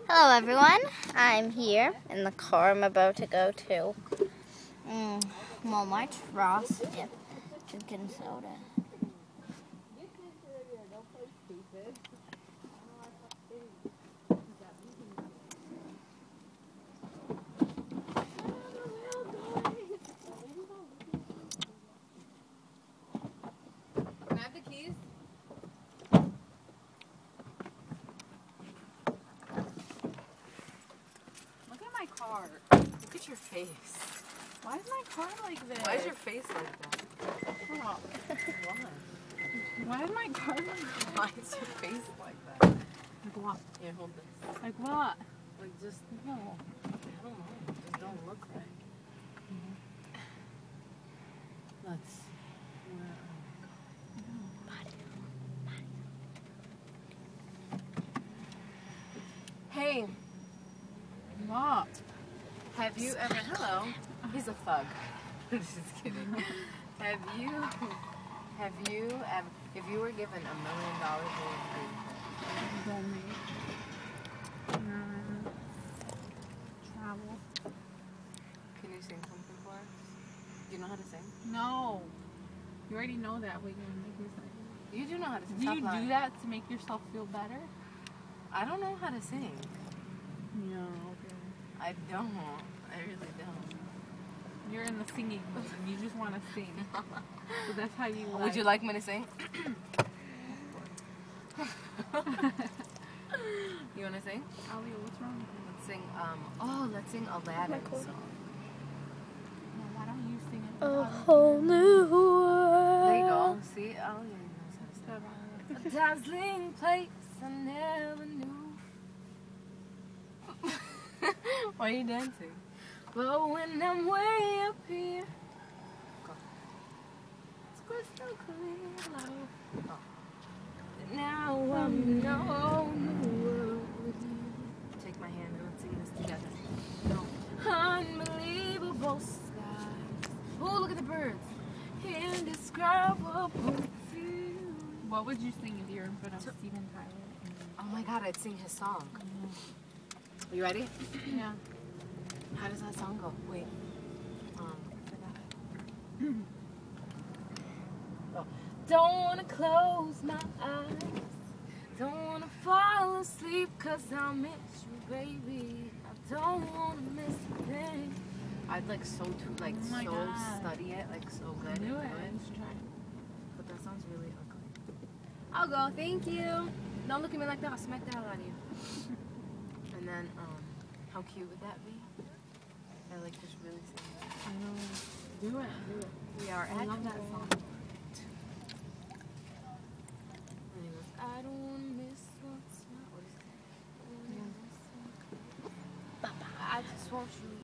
Hello everyone, I'm here in the car. I'm about to go to Walmart, Ross, yep, drinking soda. Can I have the keys? Look at my car. Look at your face. Why is my car like this? Why is your face like that? Oh. Why? Why is my car like that? Why is your face like that? Like what? Here, hold this. Like what? Like just, No. I don't know. Just don't look right. Let's. Hey, What? have you ever? Hello. He's a thug. Just kidding. Have you ever? If you were given $1 million, what would you do? Donate. Travel. Can you sing something for us? Do you know how to sing? No. You already know that. Wait, you want to make me sing? You do know how to sing. Do Stop you lying. do that to make yourself feel better? I don't know how to sing. No. Okay. I don't. I really don't. You're in the singing mood and you just want to sing. So that's how you like. Would you like me to sing? You want to sing? Alia, what's wrong with you? Let's sing. Let's sing Aladdin song. No, why don't you sing it? A whole new world. There you go. See, Alia knows how to sing. A dazzling place I never knew. Why are you dancing? But when I'm way up here, it's crystal clear, love. Oh. Now I'm in a whole new world with you. Take my hand and let's sing this together. No. Unbelievable skies. Oh, look at the birds. Indescribable view. What would you sing if you were in front of Steven Tyler? Oh my God, I'd sing his song. You ready? Yeah. How does that song go? Wait. I forgot it. Oh. Don't wanna close my eyes. Don't wanna fall asleep 'cause I'll miss you, baby. I don't wanna miss a thing. I'd like so Oh my God. study it, like so good. Do it. and Let's try. But that sounds really ugly. I'll go, thank you. Don't look at me like that, I'll smack the hell out of you. And then, how cute would that be? I like just really sing that. I know. Do it. Do it. We are I at love that home. song. And he goes, I don't wanna miss what's not. What is it? I just want you.